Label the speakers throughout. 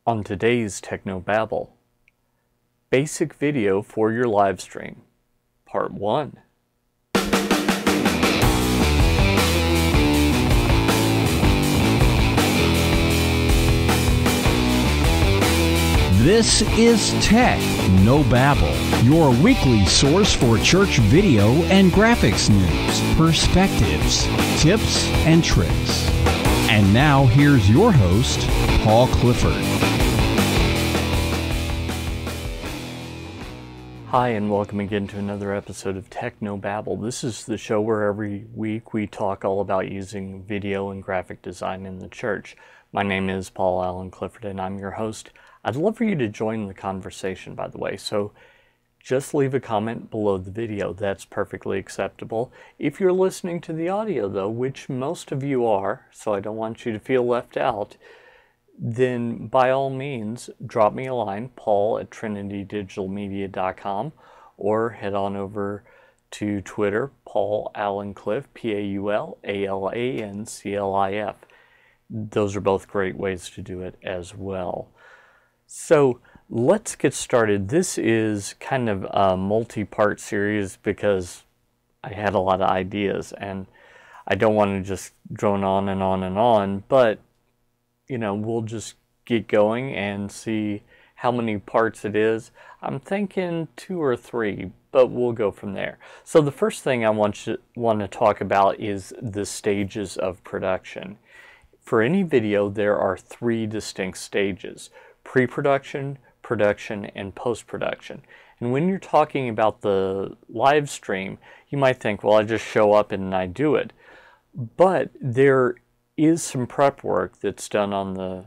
Speaker 1: On today's Technobabble, Basic Video for Your Live Stream, Part 1.
Speaker 2: This is Technobabble, your weekly source for church video and graphics news, perspectives, tips, and tricks. And now here's your host, Paul Clifford.
Speaker 1: Hi, and welcome again to another episode of Technobabble. This is the show where every week we talk all about using video and graphic design in the church. My name is Paul Allen Clifford, and I'm your host. I'd love for you to join the conversation, by the way, so just leave a comment below the video. That's perfectly acceptable. If you're listening to the audio, though, which most of you are, so I don't want you to feel left out, then by all means, drop me a line, paul@trinitydigitalmedia.com, or head on over to Twitter, Paul Allen Cliff, PaulAlanclif. Those are both great ways to do it as well. So let's get started. This is kind of a multi-part series because I had a lot of ideas and I don't want to just drone on and on and on, but you know, we'll just get going and see how many parts it is. I'm thinking 2 or 3, but we'll go from there. So the first thing I want to talk about is the stages of production. For any video, there are 3 distinct stages: pre-production, production, and post-production. And when you're talking about the live stream, you might think, well, I just show up and I do it. But there is some prep work that's done on the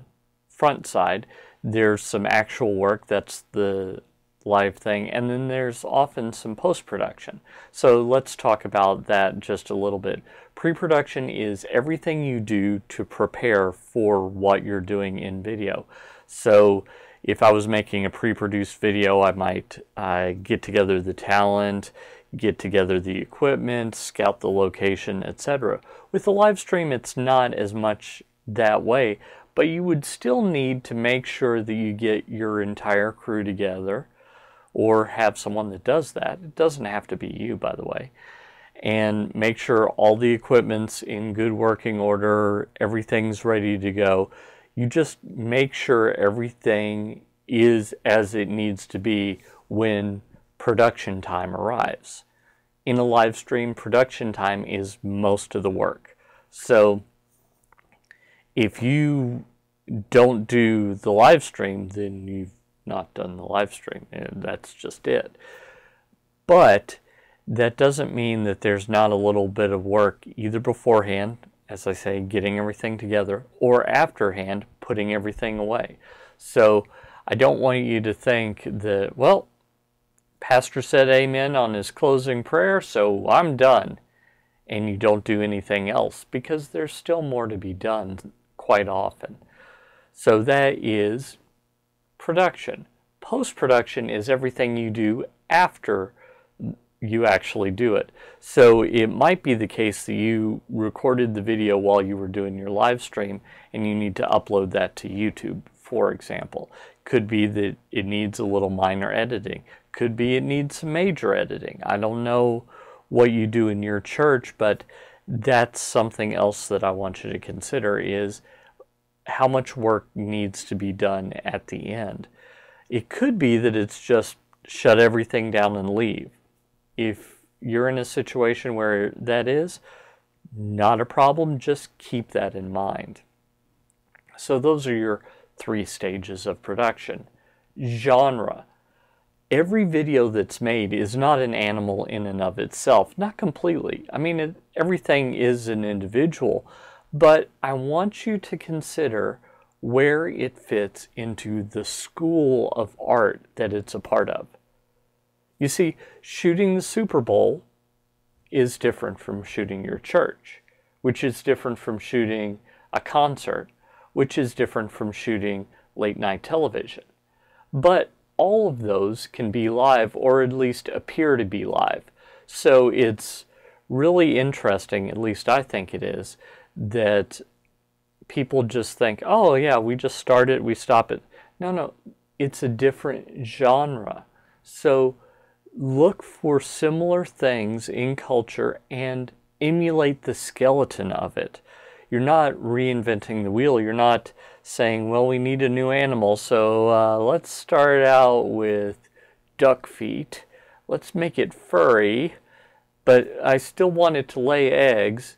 Speaker 1: front side. There's some actual work, that's the live thing, and then there's often some post-production. So let's talk about that just a little bit. Pre-production is everything you do to prepare for what you're doing in video. So if I was making a pre-produced video, I might get together the talent, get together the equipment, scout the location, etc. With the live stream, it's not as much that way, but you would still need to make sure that you get your entire crew together or have someone that does that. It doesn't have to be you, by the way. And make sure all the equipment's in good working order, everything's ready to go. You just make sure everything is as it needs to be when production time arrives. In a live stream, production time is most of the work. So if you don't do the live stream, then you've not done the live stream, and that's just it. But that doesn't mean that there's not a little bit of work either beforehand, as I say, getting everything together, or afterhand, putting everything away. So I don't want you to think that, well, Pastor said amen on his closing prayer, so I'm done, and you don't do anything else, because there's still more to be done quite often. So that is production. Post-production is everything you do after you actually do it. So it might be the case that you recorded the video while you were doing your live stream and you need to upload that to YouTube, for example. Could be that it needs a little minor editing. Could be it needs some major editing. I don't know what you do in your church, but that's something else that I want you to consider, is how much work needs to be done at the end. It could be that it's just shut everything down and leave. If you're in a situation where that is, not a problem, just keep that in mind. So those are your 3 stages of production. Genre. Every video that's made is not an animal in and of itself, not completely. I mean, everything is an individual, but I want you to consider where it fits into the school of art that it's a part of. You see, shooting the Super Bowl is different from shooting your church, which is different from shooting a concert, which is different from shooting late night television. But all of those can be live, or at least appear to be live. So it's really interesting, at least I think it is, that people just think, oh yeah, we just start it, we stop it. No, it's a different genre. So look for similar things in culture and emulate the skeleton of it. You're not reinventing the wheel. You're not saying, well, we need a new animal, so let's start out with duck feet. Let's make it furry, but I still want it to lay eggs.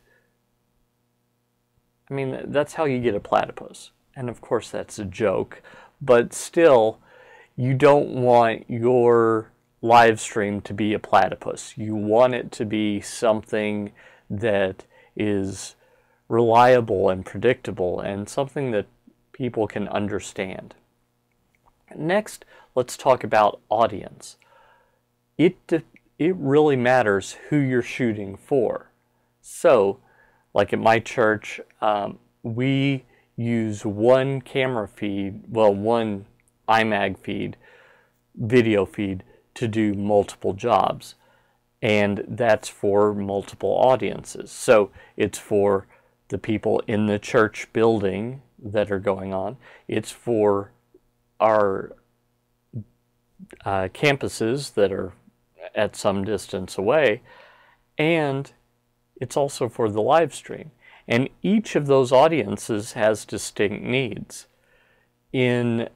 Speaker 1: I mean, that's how you get a platypus. And of course, that's a joke. But still, you don't want your live stream to be a platypus. You want it to be something that is reliable and predictable and something that people can understand. Next, let's talk about audience. It really matters who you're shooting for. So, like at my church, we use one camera feed, well, one iMag feed, video feed, to do multiple jobs. And that's for multiple audiences. So it's for the people in the church building that are going on. It's for our campuses that are at some distance away. And it's also for the live stream. And each of those audiences has distinct needs. In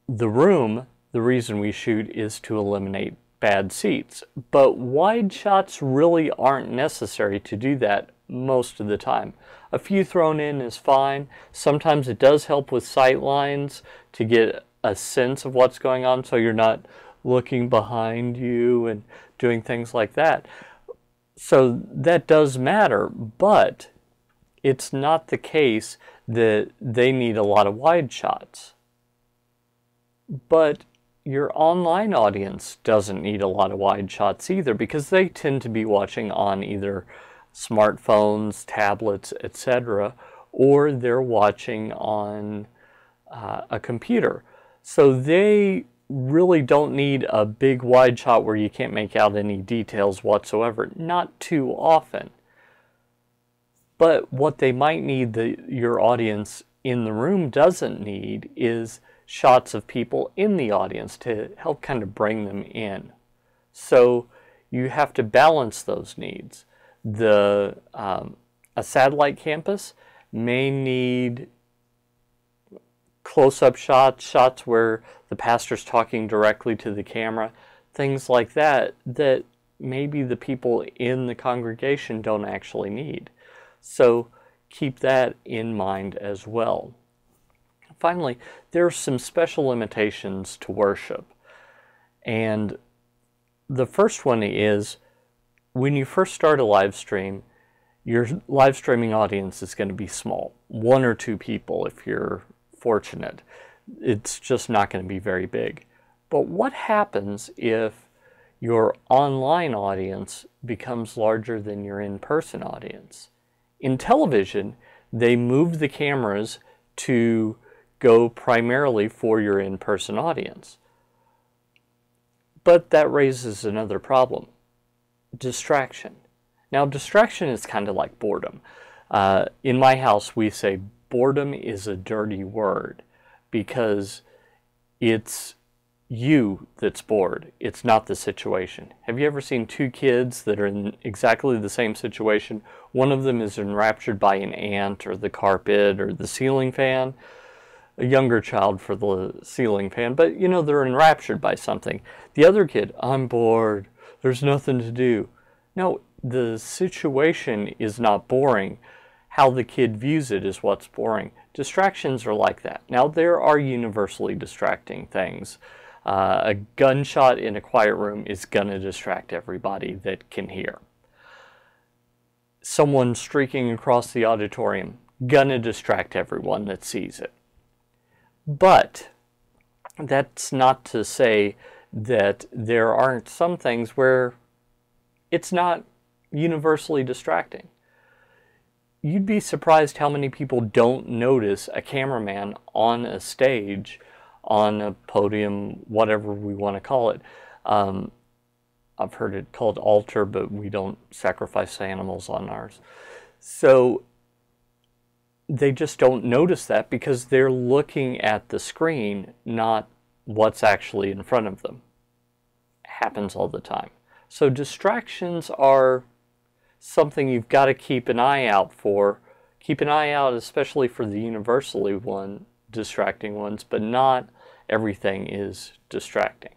Speaker 1: the room, the reason we shoot is to eliminate bad seats. But wide shots really aren't necessary to do that most of the time. A few thrown in is fine. Sometimes it does help with sight lines to get a sense of what's going on so you're not looking behind you and doing things like that. So that does matter, but it's not the case that they need a lot of wide shots. But your online audience doesn't need a lot of wide shots either, because they tend to be watching on either smartphones, tablets, etc., or they're watching on a computer. So they really don't need a big wide shot where you can't make out any details whatsoever. Not too often. But what they might need, your audience in the room doesn't need, is shots of people in the audience to help kind of bring them in. So you have to balance those needs. A satellite campus may need close-up shots, shots where the pastor's talking directly to the camera, things like that, that maybe the people in the congregation don't actually need. So keep that in mind as well. Finally, there are some special limitations to worship. And the first one is, when you first start a live stream, your live streaming audience is going to be small. 1 or 2 people if you're fortunate. It's just not going to be very big. But what happens if your online audience becomes larger than your in-person audience? In television, they moved the cameras to go primarily for your in-person audience. But that raises another problem: distraction. Now, distraction is kind of like boredom. In my house, we say boredom is a dirty word because it's you that's bored. It's not the situation. Have you ever seen 2 kids that are in exactly the same situation? One of them is enraptured by an ant or the carpet or the ceiling fan. A younger child for the ceiling fan, but you know, they're enraptured by something. The other kid, I'm bored. There's nothing to do. No, the situation is not boring. How the kid views it is what's boring. Distractions are like that. Now, there are universally distracting things. A gunshot in a quiet room is going to distract everybody that can hear. Someone streaking across the auditorium, going to distract everyone that sees it. But that's not to say that there aren't some things where it's not universally distracting. You'd be surprised how many people don't notice a cameraman on a stage, on a podium, whatever we want to call it. I've heard it called altar, but we don't sacrifice animals on ours. So they just don't notice that because they're looking at the screen, not what's actually in front of them. It happens all the time. So distractions are something you've got to keep an eye out for. Keep an eye out especially for the universally distracting ones, but not everything is distracting.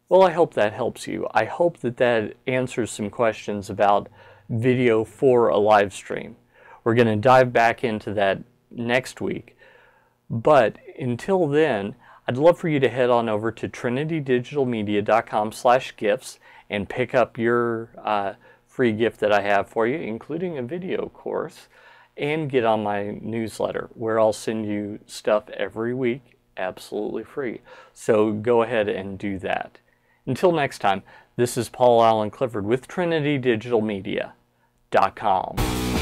Speaker 1: Well, I hope that helps you. I hope that that answers some questions about video for a live stream. We're going to dive back into that next week. But until then, I'd love for you to head on over to trinitydigitalmedia.com/gifts and pick up your free gift that I have for you, including a video course, and get on my newsletter where I'll send you stuff every week absolutely free. So go ahead and do that. Until next time, this is Paul Allen Clifford with trinitydigitalmedia.com.